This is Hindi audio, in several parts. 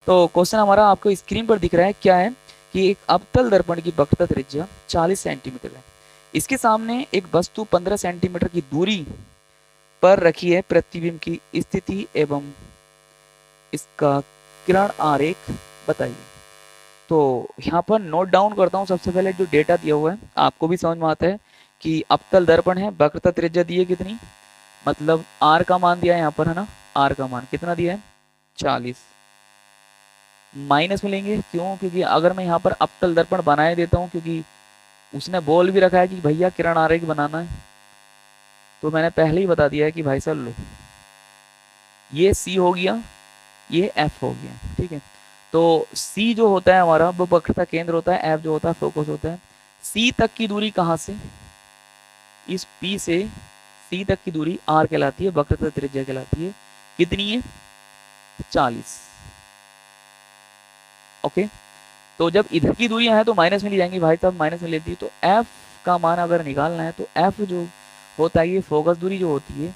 तो क्वेश्चन हमारा आपको स्क्रीन पर दिख रहा है, क्या है कि एक अवतल दर्पण की वक्रता त्रिज्या 40 सेंटीमीटर है। इसके सामने एक वस्तु 15 सेंटीमीटर की दूरी पर रखी है। प्रतिबिंब की स्थिति एवं इसका किरण आरेख बताइए। तो यहाँ पर नोट डाउन करता हूँ। सबसे पहले जो डेटा दिया हुआ है आपको भी समझ में आता है कि अवतल दर्पण है, वक्रता त्रिज्या दी है कितनी, मतलब आर का मान दिया है यहाँ पर, है ना। आर का मान कितना दिया है, 40। माइनस में लेंगे, क्यों, क्योंकि अगर मैं यहाँ पर अवतल दर्पण बनाए देता हूँ, क्योंकि उसने बोल भी रखा है कि भैया किरण आरेख बनाना है, तो मैंने पहले ही बता दिया है कि भाई साहब लो, ये सी हो गया, ये एफ हो गया, ठीक है। तो सी जो होता है हमारा वो वक्रता केंद्र होता है, एफ जो होता है फोकस होता है। सी तक की दूरी कहाँ से, इस पी से सी तक की दूरी आर कहलाती है, वक्रता त्रिज्या कहलाती है। कितनी है, 40। ओके। तो जब इधर की दूरियां हैं तो माइनस में ली जाएंगी भाई साहब, माइनस में लेती है। तो एफ का मान अगर निकालना है तो एफ जो होता है, ये फोकस दूरी जो होती है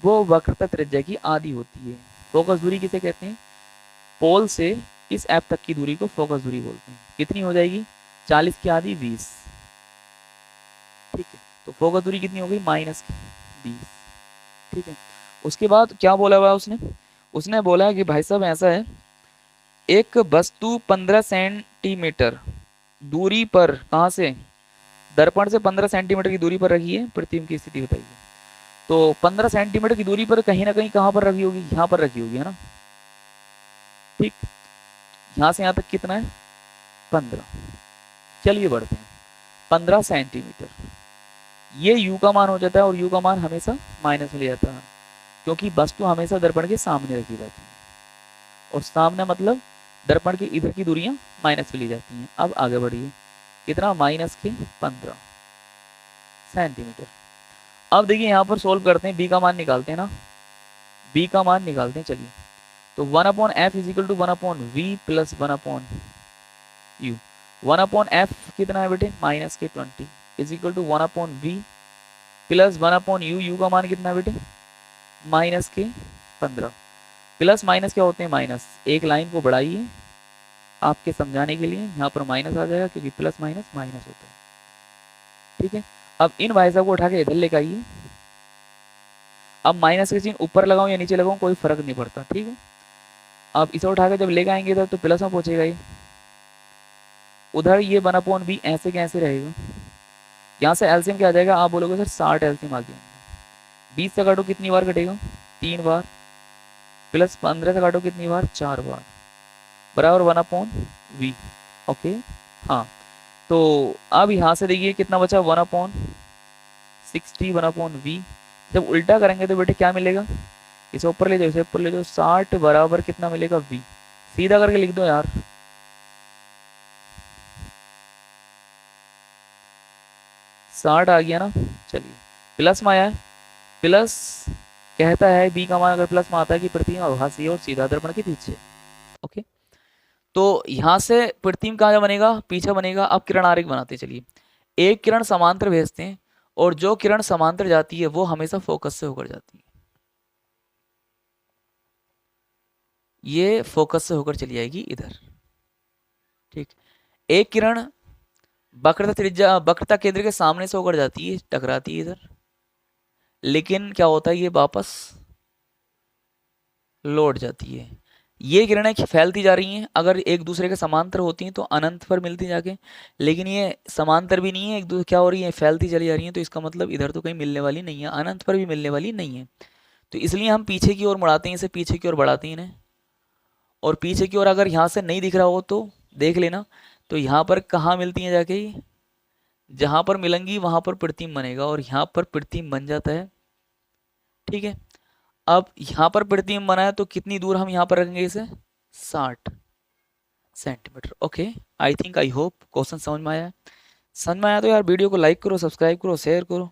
वो वक्रता त्रिज्या की आधी होती है। फोकस दूरी किसे कहते हैं, पोल से इस एफ तक की दूरी को फोकस दूरी बोलते हैं। कितनी हो जाएगी, 40 की आधी 20, ठीक है। तो फोकस दूरी कितनी हो गई, माइनस की 20, ठीक है। उसके बाद क्या बोला हुआ है उसने, उसने बोला है कि भाई साहब ऐसा है, एक वस्तु 15 सेंटीमीटर दूरी पर, कहाँ से, दर्पण से 15 सेंटीमीटर की दूरी पर रखी है, प्रतिबिंब की स्थिति बताइए। तो 15 सेंटीमीटर की दूरी पर कहीं ना कहीं कहाँ पर रखी होगी, यहाँ पर रखी होगी, है ना, ठीक। यहाँ से यहाँ तक कितना है, 15। चलिए बढ़ते हैं, 15 सेंटीमीटर, ये u का मान हो जाता है, और u का मान हमेशा माइनस में ले जाता है, क्योंकि वस्तु हमेशा दर्पण के सामने रखी जाती है, और सामने मतलब दर्पण की इधर की दूरियां माइनस में ली जाती हैं। अब आगे बढ़िए, कितना, माइनस के 15 सेंटीमीटर। अब देखिए यहाँ पर सोल्व करते हैं, b का मान निकालते हैं ना, b का मान निकालते हैं, चलिए। तो 1/f is equal to 1/v plus 1/u। 1/f कितना है बेटे, माइनस के 20 is equal to 1/v plus 1/u। u का मान कितना है बेटे, माइनस के 15। प्लस माइनस क्या होते हैं, माइनस, एक लाइन को बढ़ाइए आपके समझाने के लिए, यहाँ पर माइनस आ जाएगा क्योंकि प्लस माइनस माइनस होता है, ठीक है। अब इन भाई साहब को उठा के इधर लेकर आइए। अब माइनस के चिन्ह ऊपर लगाऊं या नीचे लगाऊं कोई फर्क नहीं पड़ता, ठीक है। अब इसे उठा के जब लेकर आएंगे इधर तो प्लस में पहुंचेगा ये, उधर ये 1/b ऐसे कैसे रहेगा, यहाँ से एलसीएम क्या आ जाएगा, आप बोलोगे सर 60 एलसीएम आ गया। 20 से काटो कितनी बार कटेगा, 3 बार, प्लस 15 से काटो कितनी बार, 4 बार, बराबर 1/v। ओके, हाँ। तो अब यहाँ से देखिए कितना बचा, 1/60 1/v। जब उल्टा करेंगे तो बेटे क्या मिलेगा, इसे ऊपर ले जाओ, इसे ऊपर ले जाओ, 60 बराबर कितना मिलेगा, v। सीधा करके लिख दो यार, 60 आ गया ना। चलिए, प्लस में आया है, प्लस कहता है b का मान अगर प्लस में आता है कि प्रतिबिंब आभासी है और सीधा दर्पण के पीछे। ओके, तो यहाँ से प्रतिबिंब कहाँ बनेगा, पीछे बनेगा। अब किरण आरेख बनाते चलिए। एक किरण समांतर भेजते हैं, और जो किरण समांतर जाती है वो हमेशा फोकस से होकर जाती है, ये फोकस से होकर चली जाएगी इधर, ठीक। एक किरण वक्रता त्रिज्या, वक्रता केंद्र के सामने से होकर जाती है, टकराती है इधर, लेकिन क्या होता है, ये वापस लौट जाती है। ये किरणें फैलती जा रही हैं, अगर एक दूसरे के समांतर होती हैं तो अनंत पर मिलती जाके, लेकिन ये समांतर भी नहीं है, एक दूसरे क्या हो रही है, फैलती चली जा रही हैं, तो इसका मतलब इधर तो कहीं मिलने वाली नहीं है, अनंत पर भी मिलने वाली नहीं है। तो इसलिए हम पीछे की ओर मुड़ाते हैं इसे, पीछे की ओर बढ़ाते हैं इन्हें, और पीछे की ओर अगर यहाँ से नहीं दिख रहा हो तो देख लेना। तो यहाँ पर कहाँ मिलती हैं जाके, जहाँ पर मिलेंगी वहाँ पर प्रतिबिंब बनेगा, और यहाँ पर प्रतिबिंब बन जाता है, ठीक है। अब यहाँ पर प्रतिबिंब बना है तो कितनी दूर हम यहाँ पर रखेंगे इसे, 60 centimetre. Okay, I think, I hope question समझ में आया है। समझ में आया तो यार वीडियो को लाइक करो, सब्सक्राइब करो, शेयर करो।